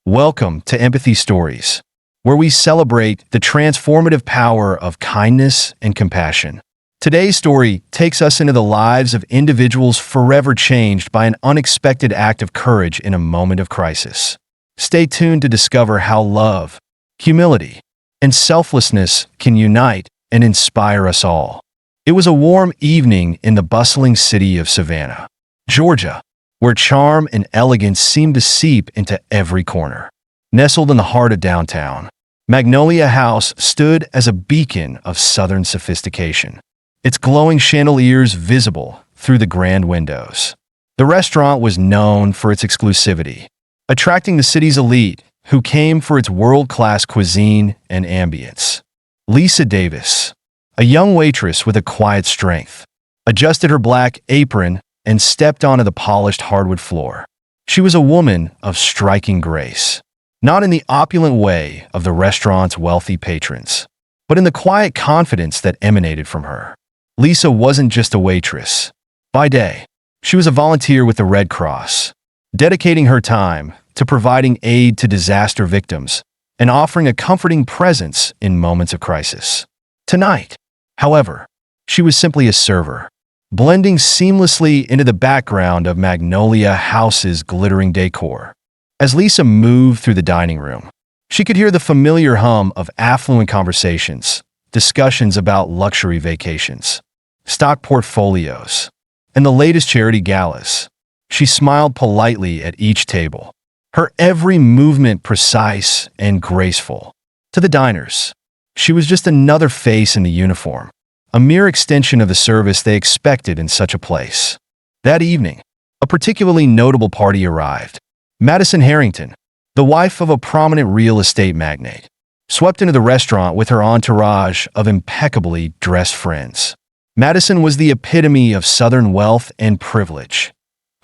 Welcome to Empathy Stories, where we celebrate the transformative power of kindness and compassion. Today's story takes us into the lives of individuals forever changed by an unexpected act of courage in a moment of crisis. Stay tuned to discover how love, humility, and selflessness can unite and inspire us all. It was a warm evening in the bustling city of Savannah, Georgia, where charm and elegance seemed to seep into every corner. Nestled in the heart of downtown, Magnolia House stood as a beacon of Southern sophistication, its glowing chandeliers visible through the grand windows. The restaurant was known for its exclusivity, attracting the city's elite who came for its world-class cuisine and ambience. Lisa Davis, a young waitress with a quiet strength, adjusted her black apron and stepped onto the polished hardwood floor. She was a woman of striking grace, not in the opulent way of the restaurant's wealthy patrons, but in the quiet confidence that emanated from her. Lisa wasn't just a waitress. By day, she was a volunteer with the Red Cross, dedicating her time to providing aid to disaster victims and offering a comforting presence in moments of crisis. Tonight, however, she was simply a server, blending seamlessly into the background of Magnolia House's glittering decor. As Lisa moved through the dining room, she could hear the familiar hum of affluent conversations, discussions about luxury vacations, stock portfolios, and the latest charity galas. She smiled politely at each table, her every movement precise and graceful. To the diners, she was just another face in the uniform, a mere extension of the service they expected in such a place. That evening, a particularly notable party arrived. Madison Harrington, the wife of a prominent real estate magnate, swept into the restaurant with her entourage of impeccably dressed friends. Madison was the epitome of Southern wealth and privilege.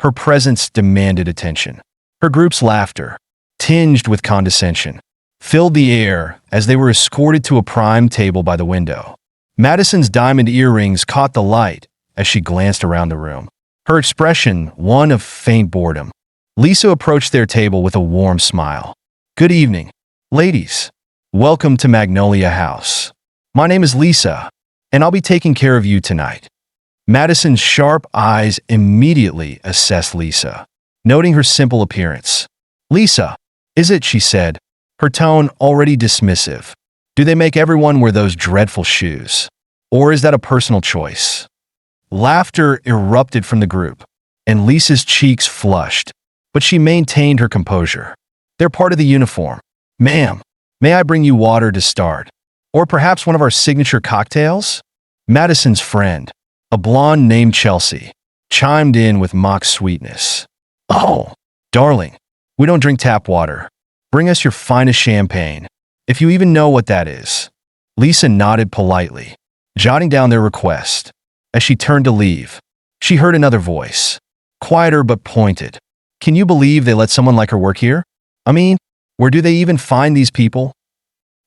Her presence demanded attention. Her group's laughter, tinged with condescension, filled the air as they were escorted to a prime table by the window. Madison's diamond earrings caught the light as she glanced around the room, her expression one of faint boredom. Lisa approached their table with a warm smile. "Good evening, ladies. Welcome to Magnolia House. My name is Lisa, and I'll be taking care of you tonight." Madison's sharp eyes immediately assessed Lisa, noting her simple appearance. "Lisa, is it?" she said, her tone already dismissive. "Do they make everyone wear those dreadful shoes? Or is that a personal choice?" Laughter erupted from the group, and Lisa's cheeks flushed, but she maintained her composure. "They're part of the uniform. Ma'am, may I bring you water to start? Or perhaps one of our signature cocktails?" Madison's friend, a blonde named Chelsea, chimed in with mock sweetness. "Oh, darling, we don't drink tap water. Bring us your finest champagne, if you even know what that is." Lisa nodded politely, jotting down their request. As she turned to leave, she heard another voice, quieter but pointed. "Can you believe they let someone like her work here? I mean, where do they even find these people?"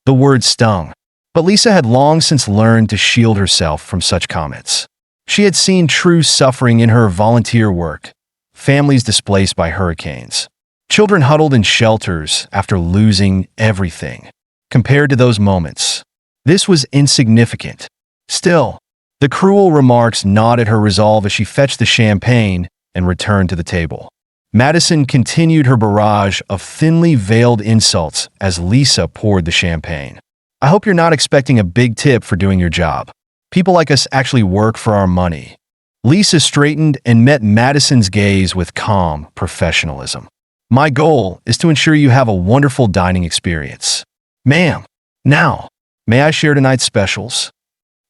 The word stung, but Lisa had long since learned to shield herself from such comments. She had seen true suffering in her volunteer work, families displaced by hurricanes, children huddled in shelters after losing everything. Compared to those moments, this was insignificant. Still, the cruel remarks gnawed at her resolve as she fetched the champagne and returned to the table. Madison continued her barrage of thinly veiled insults as Lisa poured the champagne. "I hope you're not expecting a big tip for doing your job. People like us actually work for our money." Lisa straightened and met Madison's gaze with calm professionalism. "My goal is to ensure you have a wonderful dining experience. Ma'am, now, may I share tonight's specials?"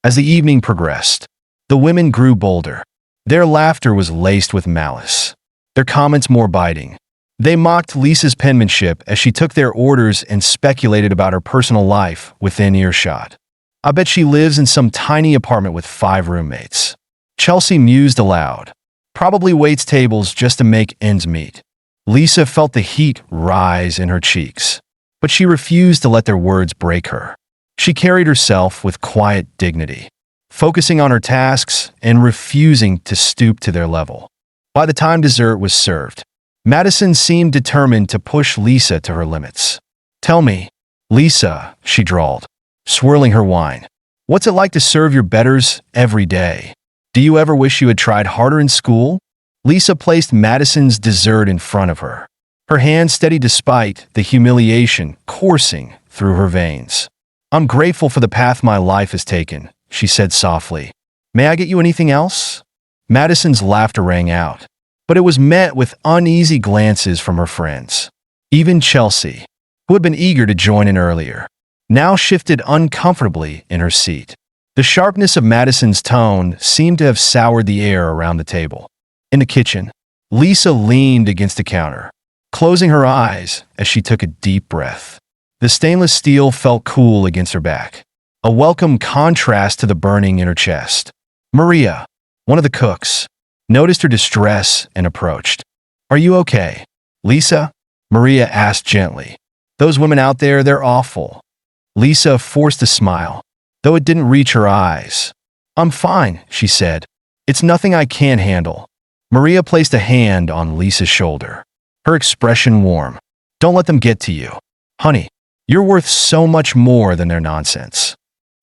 As the evening progressed, the women grew bolder. Their laughter was laced with malice, their comments more biting. They mocked Lisa's penmanship as she took their orders and speculated about her personal life within earshot. "I bet she lives in some tiny apartment with 5 roommates." Chelsea mused aloud. "Probably waits tables just to make ends meet." Lisa felt the heat rise in her cheeks, but she refused to let their words break her. She carried herself with quiet dignity, focusing on her tasks and refusing to stoop to their level. By the time dessert was served, Madison seemed determined to push Lisa to her limits. "Tell me, Lisa," she drawled, swirling her wine. "What's it like to serve your betters every day? Do you ever wish you had tried harder in school?" Lisa placed Madison's dessert in front of her, her hand steady despite the humiliation coursing through her veins. "I'm grateful for the path my life has taken," she said softly. "May I get you anything else?" Madison's laughter rang out, but it was met with uneasy glances from her friends. Even Chelsea, who had been eager to join in earlier, now shifted uncomfortably in her seat. The sharpness of Madison's tone seemed to have soured the air around the table. In the kitchen, Lisa leaned against the counter, closing her eyes as she took a deep breath. The stainless steel felt cool against her back, a welcome contrast to the burning in her chest. Maria, one of the cooks, noticed her distress and approached. "Are you okay, Lisa?" Maria asked gently. "Those women out there, they're awful." Lisa forced a smile, though it didn't reach her eyes. "I'm fine," she said. "It's nothing I can't handle." Maria placed a hand on Lisa's shoulder, her expression warm. "Don't let them get to you. Honey, you're worth so much more than their nonsense."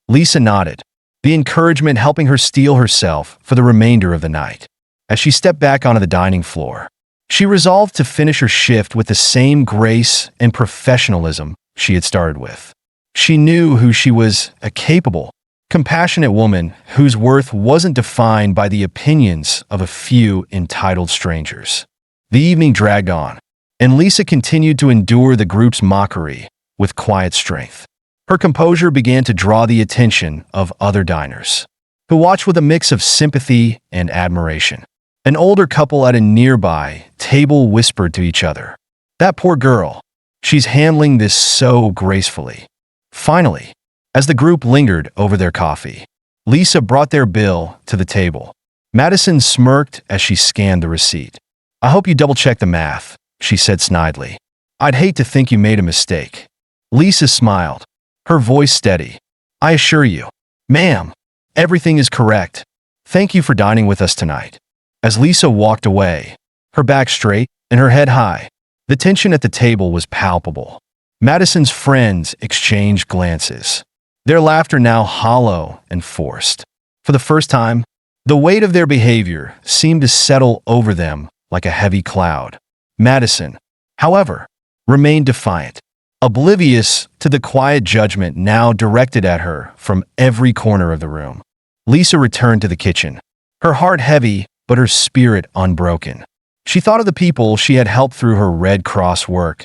Lisa nodded, the encouragement helping her steel herself for the remainder of the night. As she stepped back onto the dining floor, she resolved to finish her shift with the same grace and professionalism she had started with. She knew who she was, a capable, compassionate woman whose worth wasn't defined by the opinions of a few entitled strangers. The evening dragged on, and Lisa continued to endure the group's mockery with quiet strength. Her composure began to draw the attention of other diners, who watched with a mix of sympathy and admiration. An older couple at a nearby table whispered to each other, "That poor girl, she's handling this so gracefully." Finally, as the group lingered over their coffee, Lisa brought their bill to the table. Madison smirked as she scanned the receipt. "I hope you double-check the math," she said snidely. "I'd hate to think you made a mistake." Lisa smiled, her voice steady. "I assure you, ma'am, everything is correct. Thank you for dining with us tonight." As Lisa walked away, her back straight and her head high, the tension at the table was palpable. Madison's friends exchanged glances, their laughter now hollow and forced. For the first time, the weight of their behavior seemed to settle over them like a heavy cloud. Madison, however, remained defiant, oblivious to the quiet judgment now directed at her from every corner of the room. Lisa returned to the kitchen, her heart heavy but her spirit unbroken. She thought of the people she had helped through her Red Cross work,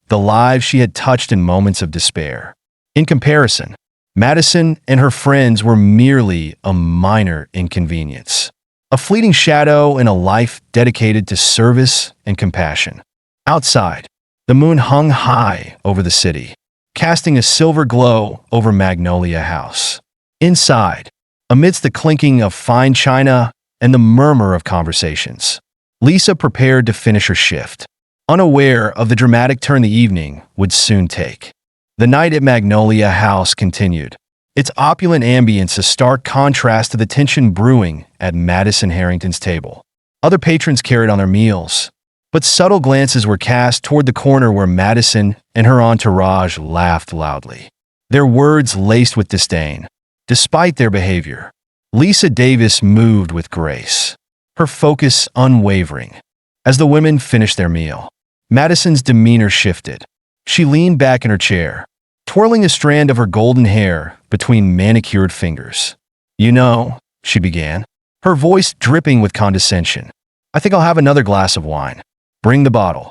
the lives she had touched in moments of despair. In comparison, Madison and her friends were merely a minor inconvenience, a fleeting shadow in a life dedicated to service and compassion. Outside, the moon hung high over the city, casting a silver glow over Magnolia House. Inside, amidst the clinking of fine china and the murmur of conversations, Lisa prepared to finish her shift, unaware of the dramatic turn the evening would soon take. The night at Magnolia House continued, its opulent ambience a stark contrast to the tension brewing at Madison Harrington's table. Other patrons carried on their meals, but subtle glances were cast toward the corner where Madison and her entourage laughed loudly, their words laced with disdain. Despite their behavior, Lisa Davis moved with grace, her focus unwavering. As the women finished their meal, Madison's demeanor shifted. She leaned back in her chair, twirling a strand of her golden hair between manicured fingers. "You know," she began, her voice dripping with condescension, "I think I'll have another glass of wine. Bring the bottle,"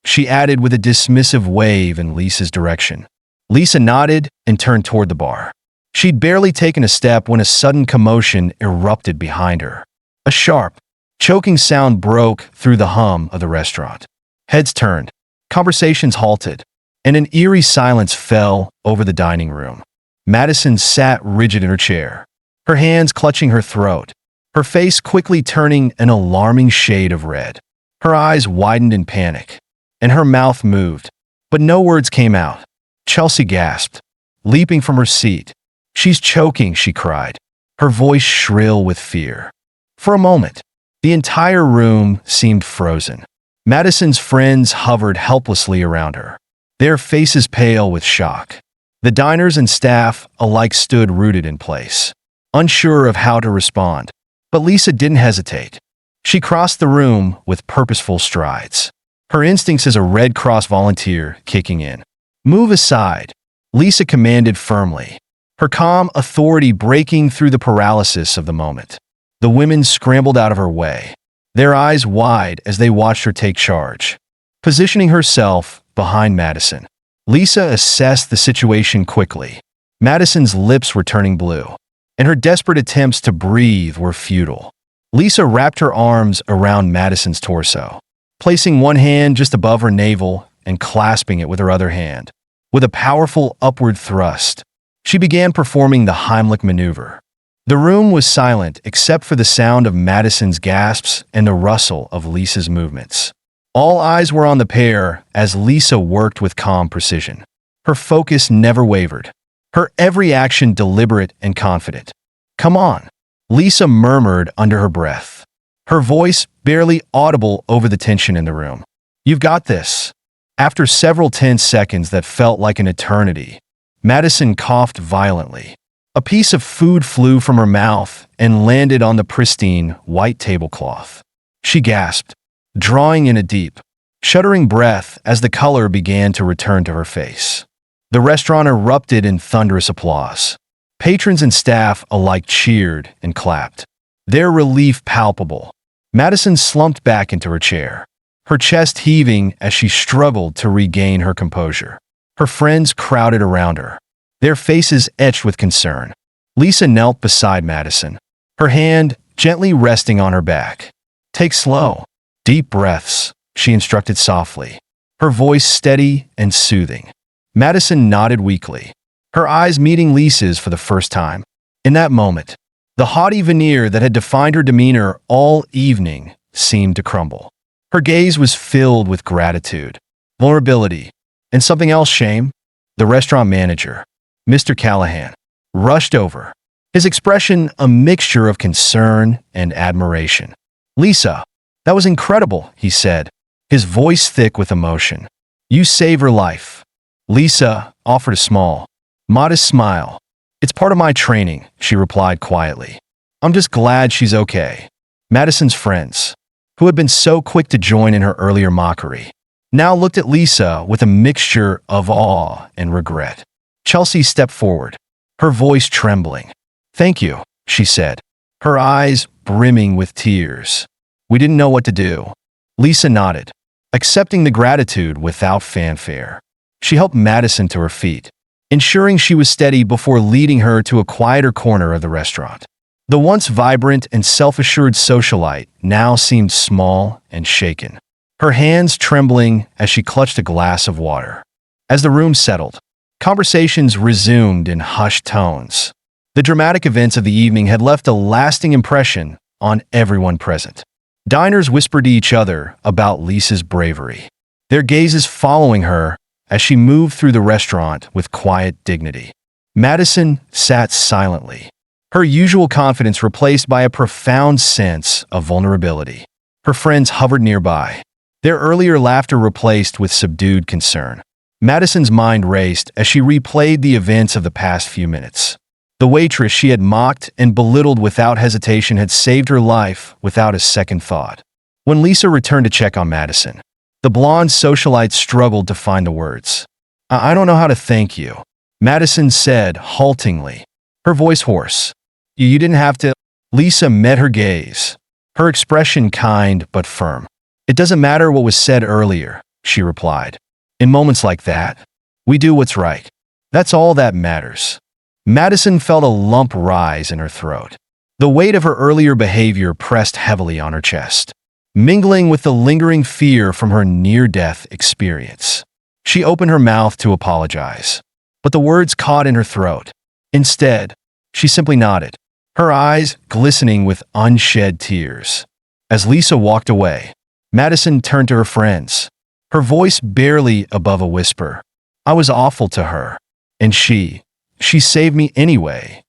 she added with a dismissive wave in Lisa's direction. Lisa nodded and turned toward the bar. She'd barely taken a step when a sudden commotion erupted behind her. A sharp, choking sound broke through the hum of the restaurant. Heads turned, conversations halted, and an eerie silence fell over the dining room. Madison sat rigid in her chair, her hands clutching her throat, her face quickly turning an alarming shade of red. Her eyes widened in panic, and her mouth moved, but no words came out. Chelsea gasped, leaping from her seat. "She's choking," she cried, her voice shrill with fear. For a moment, the entire room seemed frozen. Madison's friends hovered helplessly around her, their faces pale with shock. The diners and staff alike stood rooted in place, unsure of how to respond. But Lisa didn't hesitate. She crossed the room with purposeful strides, her instincts as a Red Cross volunteer kicking in. "Move aside," Lisa commanded firmly, her calm authority breaking through the paralysis of the moment. The women scrambled out of her way, their eyes wide as they watched her take charge. Positioning herself behind Madison, Lisa assessed the situation quickly. Madison's lips were turning blue, and her desperate attempts to breathe were futile. Lisa wrapped her arms around Madison's torso, placing one hand just above her navel and clasping it with her other hand. With a powerful upward thrust, she began performing the Heimlich maneuver. The room was silent except for the sound of Madison's gasps and the rustle of Lisa's movements. All eyes were on the pair as Lisa worked with calm precision. Her focus never wavered, her every action deliberate and confident. "Come on," Lisa murmured under her breath, her voice barely audible over the tension in the room. "You've got this." After several tense seconds that felt like an eternity, Madison coughed violently. A piece of food flew from her mouth and landed on the pristine, white tablecloth. She gasped, drawing in a deep, shuddering breath as the color began to return to her face. The restaurant erupted in thunderous applause. Patrons and staff alike cheered and clapped, their relief palpable. Madison slumped back into her chair, her chest heaving as she struggled to regain her composure. Her friends crowded around her, their faces etched with concern. Lisa knelt beside Madison, her hand gently resting on her back. "Take slow, deep breaths," she instructed softly, her voice steady and soothing. Madison nodded weakly, her eyes meeting Lisa's for the first time. In that moment, the haughty veneer that had defined her demeanor all evening seemed to crumble. Her gaze was filled with gratitude, vulnerability, and something else, shame. The restaurant manager, Mr. Callahan, rushed over, his expression a mixture of concern and admiration. "Lisa, that was incredible," he said, his voice thick with emotion. "You saved her life." Lisa offered a small, modest smile. "It's part of my training," she replied quietly. "I'm just glad she's okay." Madison's friends, who had been so quick to join in her earlier mockery, now looked at Lisa with a mixture of awe and regret. Chelsea stepped forward, her voice trembling. "Thank you," she said, her eyes brimming with tears. "We didn't know what to do." Lisa nodded, accepting the gratitude without fanfare. She helped Madison to her feet, ensuring she was steady before leading her to a quieter corner of the restaurant. The once vibrant and self-assured socialite now seemed small and shaken, her hands trembling as she clutched a glass of water. As the room settled, conversations resumed in hushed tones. The dramatic events of the evening had left a lasting impression on everyone present. Diners whispered to each other about Lisa's bravery, their gazes following her as she moved through the restaurant with quiet dignity. Madison sat silently, her usual confidence replaced by a profound sense of vulnerability. Her friends hovered nearby, their earlier laughter replaced with subdued concern. Madison's mind raced as she replayed the events of the past few minutes. The waitress she had mocked and belittled without hesitation had saved her life without a second thought. When Lisa returned to check on Madison, the blonde socialite struggled to find the words. I don't know how to thank you," Madison said haltingly, her voice hoarse. You didn't have to." Lisa met her gaze, her expression kind but firm. "It doesn't matter what was said earlier," she replied. "In moments like that, we do what's right. That's all that matters." Madison felt a lump rise in her throat. The weight of her earlier behavior pressed heavily on her chest, mingling with the lingering fear from her near-death experience. She opened her mouth to apologize, but the words caught in her throat. Instead, she simply nodded, her eyes glistening with unshed tears. As Lisa walked away, Madison turned to her friends, her voice barely above a whisper. "I was awful to her, and she saved me anyway."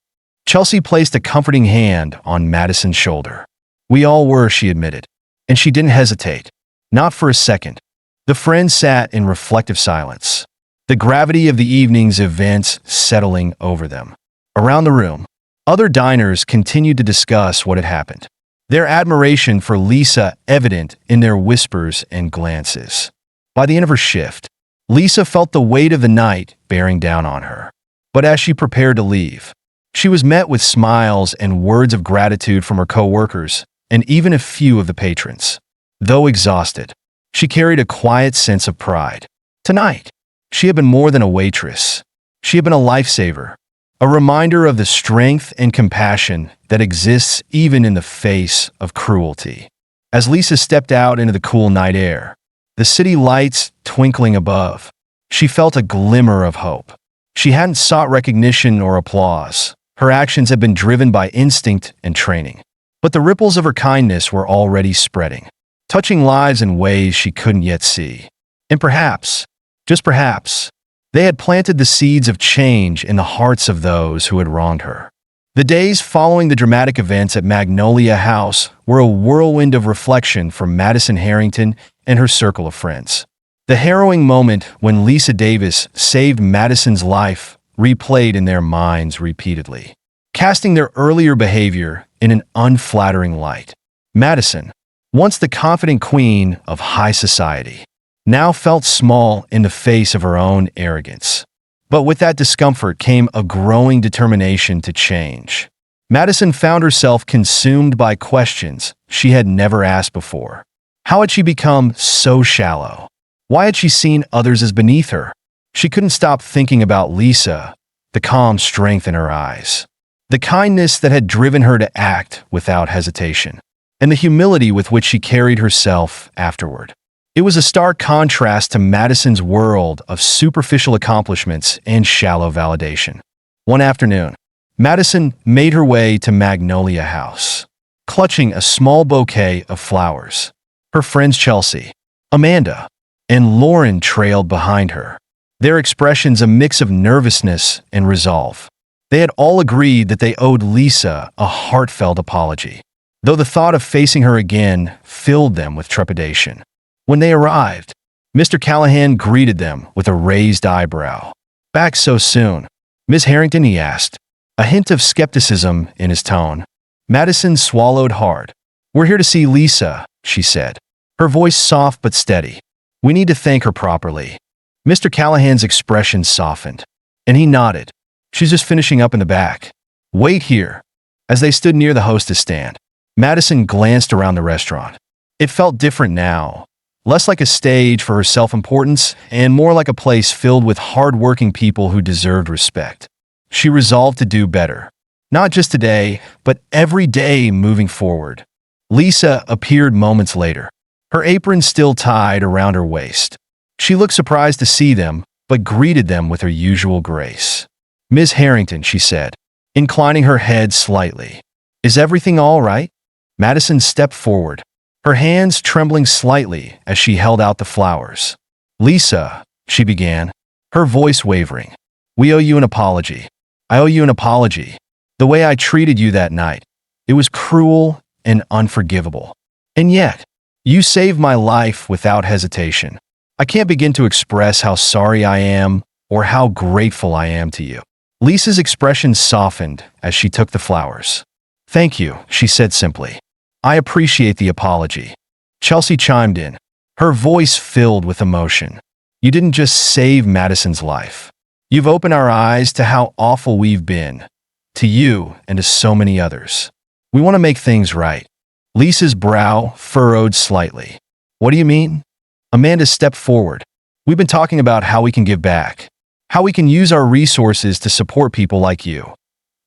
Chelsea placed a comforting hand on Madison's shoulder. "We all were," she admitted, and she didn't hesitate. Not for a second. The friends sat in reflective silence, the gravity of the evening's events settling over them. Around the room, other diners continued to discuss what had happened, their admiration for Lisa evident in their whispers and glances. By the end of her shift, Lisa felt the weight of the night bearing down on her. But as she prepared to leave, she was met with smiles and words of gratitude from her co-workers and even a few of the patrons. Though exhausted, she carried a quiet sense of pride. Tonight, she had been more than a waitress. She had been a lifesaver, a reminder of the strength and compassion that exists even in the face of cruelty. As Lisa stepped out into the cool night air, the city lights twinkling above, she felt a glimmer of hope. She hadn't sought recognition or applause. Her actions had been driven by instinct and training. But the ripples of her kindness were already spreading, touching lives in ways she couldn't yet see. And perhaps, just perhaps, they had planted the seeds of change in the hearts of those who had wronged her. The days following the dramatic events at Magnolia House were a whirlwind of reflection for Madison Harrington and her circle of friends. The harrowing moment when Lisa Davis saved Madison's life replayed in their minds repeatedly, casting their earlier behavior in an unflattering light. Madison, once the confident queen of high society, now felt small in the face of her own arrogance. But with that discomfort came a growing determination to change. Madison found herself consumed by questions she had never asked before. How had she become so shallow? Why had she seen others as beneath her? She couldn't stop thinking about Lisa, the calm strength in her eyes, the kindness that had driven her to act without hesitation, and the humility with which she carried herself afterward. It was a stark contrast to Madison's world of superficial accomplishments and shallow validation. One afternoon, Madison made her way to Magnolia House, clutching a small bouquet of flowers. Her friends Chelsea, Amanda, and Lauren trailed behind her, their expressions a mix of nervousness and resolve. They had all agreed that they owed Lisa a heartfelt apology, though the thought of facing her again filled them with trepidation. When they arrived, Mr. Callahan greeted them with a raised eyebrow. "Back so soon, Miss Harrington?" he asked, a hint of skepticism in his tone. Madison swallowed hard. "We're here to see Lisa," she said, her voice soft but steady. "We need to thank her properly." Mr. Callahan's expression softened, and he nodded. "She's just finishing up in the back. Wait here." As they stood near the hostess stand, Madison glanced around the restaurant. It felt different now, less like a stage for her self-importance and more like a place filled with hard-working people who deserved respect. She resolved to do better, not just today, but every day moving forward. Lisa appeared moments later, her apron still tied around her waist. She looked surprised to see them, but greeted them with her usual grace. "Miss Harrington," she said, inclining her head slightly. "Is everything all right?" Madison stepped forward, her hands trembling slightly as she held out the flowers. "Lisa," she began, her voice wavering, "we owe you an apology. I owe you an apology. The way I treated you that night, it was cruel and unforgivable. And yet, you saved my life without hesitation. I can't begin to express how sorry I am or how grateful I am to you." Lisa's expression softened as she took the flowers. "Thank you," she said simply. "I appreciate the apology." Chelsea chimed in, her voice filled with emotion. "You didn't just save Madison's life. You've opened our eyes to how awful we've been, to you and to so many others. We want to make things right." Lisa's brow furrowed slightly. "What do you mean?" Amanda stepped forward. "We've been talking about how we can give back, how we can use our resources to support people like you,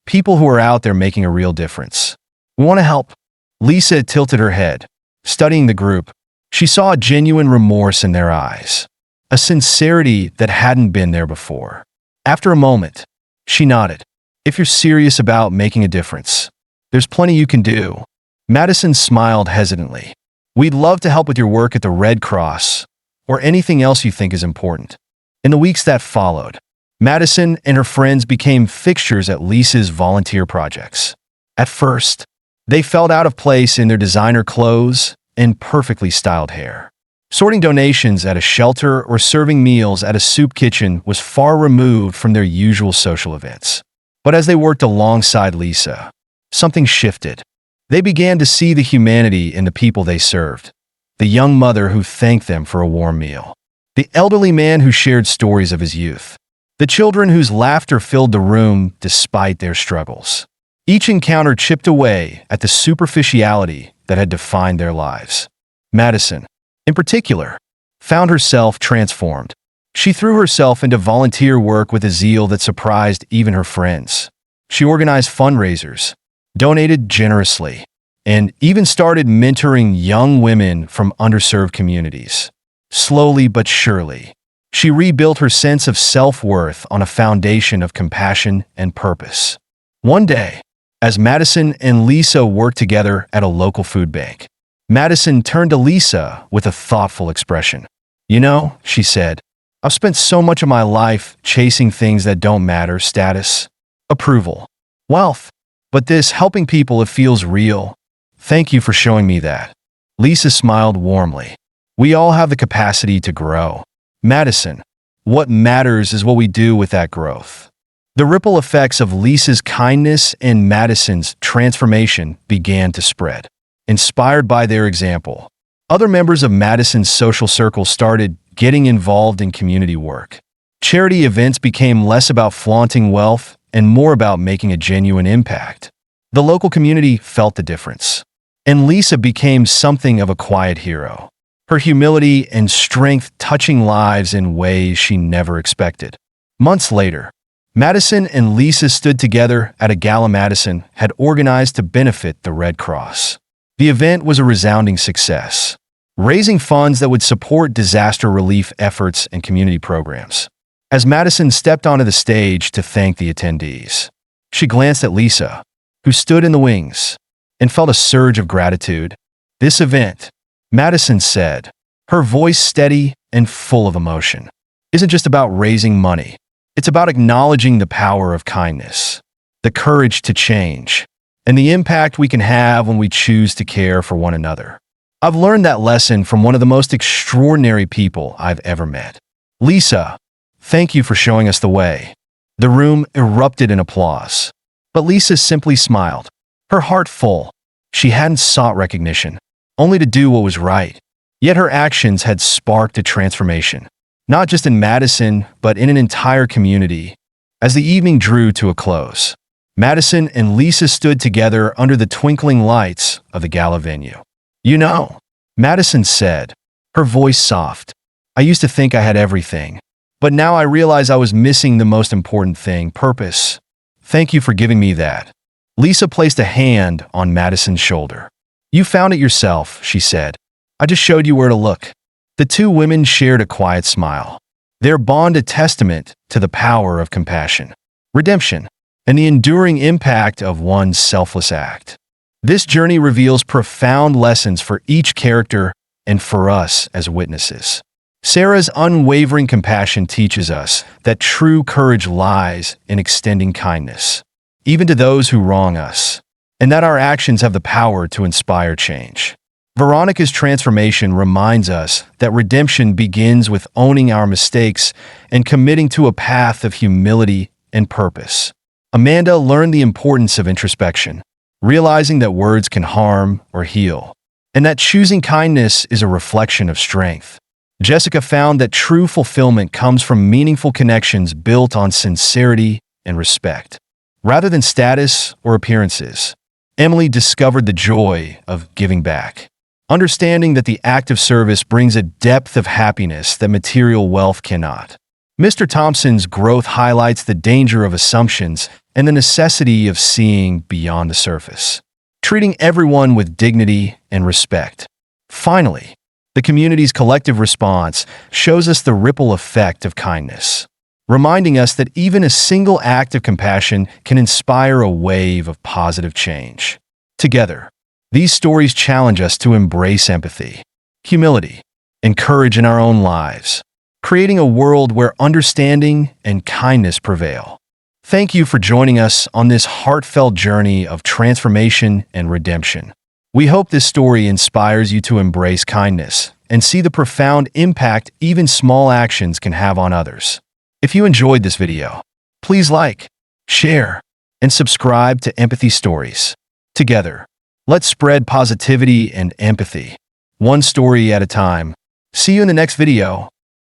people who are out there making a real difference. We want to help." Lisa tilted her head, studying the group. She saw a genuine remorse in their eyes, a sincerity that hadn't been there before. After a moment, she nodded. "If you're serious about making a difference, there's plenty you can do." Madison smiled hesitantly. "We'd love to help with your work at the Red Cross, or anything else you think is important." In the weeks that followed, Madison and her friends became fixtures at Lisa's volunteer projects. At first, they felt out of place in their designer clothes and perfectly styled hair. Sorting donations at a shelter or serving meals at a soup kitchen was far removed from their usual social events. But as they worked alongside Lisa, something shifted. They began to see the humanity in the people they served. The young mother who thanked them for a warm meal. The elderly man who shared stories of his youth. The children whose laughter filled the room despite their struggles. Each encounter chipped away at the superficiality that had defined their lives. Madison, in particular, found herself transformed. She threw herself into volunteer work with a zeal that surprised even her friends. She organized fundraisers, donated generously, and even started mentoring young women from underserved communities. Slowly but surely, she rebuilt her sense of self-worth on a foundation of compassion and purpose. One day, as Madison and Lisa worked together at a local food bank, Madison turned to Lisa with a thoughtful expression. "You know," she said, "I've spent so much of my life chasing things that don't matter: status, approval, wealth. But this helping people, it feels real. Thank you for showing me that." Lisa smiled warmly. "We all have the capacity to grow, Madison. What matters is what we do with that growth." The ripple effects of Lisa's kindness and Madison's transformation began to spread. Inspired by their example, other members of Madison's social circle started getting involved in community work. Charity events became less about flaunting wealth and more about making a genuine impact. The local community felt the difference, and Lisa became something of a quiet hero, her humility and strength touching lives in ways she never expected. Months later, Madison and Lisa stood together at a gala Madison had organized to benefit the Red Cross. The event was a resounding success, raising funds that would support disaster relief efforts and community programs. As Madison stepped onto the stage to thank the attendees, she glanced at Lisa, who stood in the wings, and felt a surge of gratitude. "This event," Madison said, her voice steady and full of emotion, "isn't just about raising money. It's about acknowledging the power of kindness, the courage to change, and the impact we can have when we choose to care for one another. I've learned that lesson from one of the most extraordinary people I've ever met. Lisa, thank you for showing us the way." The room erupted in applause, but Lisa simply smiled, her heart full. She hadn't sought recognition, only to do what was right. Yet her actions had sparked a transformation, not just in Madison, but in an entire community. As the evening drew to a close, Madison and Lisa stood together under the twinkling lights of the gala venue. "You know," Madison said, her voice soft, "I used to think I had everything, but now I realize I was missing the most important thing: purpose. Thank you for giving me that." Lisa placed a hand on Madison's shoulder. "You found it yourself," she said. "I just showed you where to look." The two women shared a quiet smile, their bond a testament to the power of compassion, redemption, and the enduring impact of one's selfless act. This journey reveals profound lessons for each character and for us as witnesses. Sarah's unwavering compassion teaches us that true courage lies in extending kindness, even to those who wrong us, and that our actions have the power to inspire change. Veronica's transformation reminds us that redemption begins with owning our mistakes and committing to a path of humility and purpose. Amanda learned the importance of introspection, realizing that words can harm or heal, and that choosing kindness is a reflection of strength. Jessica found that true fulfillment comes from meaningful connections built on sincerity and respect, rather than status or appearances. Emily discovered the joy of giving back, understanding that the act of service brings a depth of happiness that material wealth cannot. Mr. Thompson's growth highlights the danger of assumptions and the necessity of seeing beyond the surface, treating everyone with dignity and respect. Finally, the community's collective response shows us the ripple effect of kindness, reminding us that even a single act of compassion can inspire a wave of positive change. Together, these stories challenge us to embrace empathy, humility, and courage in our own lives, creating a world where understanding and kindness prevail. Thank you for joining us on this heartfelt journey of transformation and redemption. We hope this story inspires you to embrace kindness, and see the profound impact even small actions can have on others. If you enjoyed this video, please like, share, and subscribe to Empathy Stories. Together, let's spread positivity and empathy, one story at a time. See you in the next video.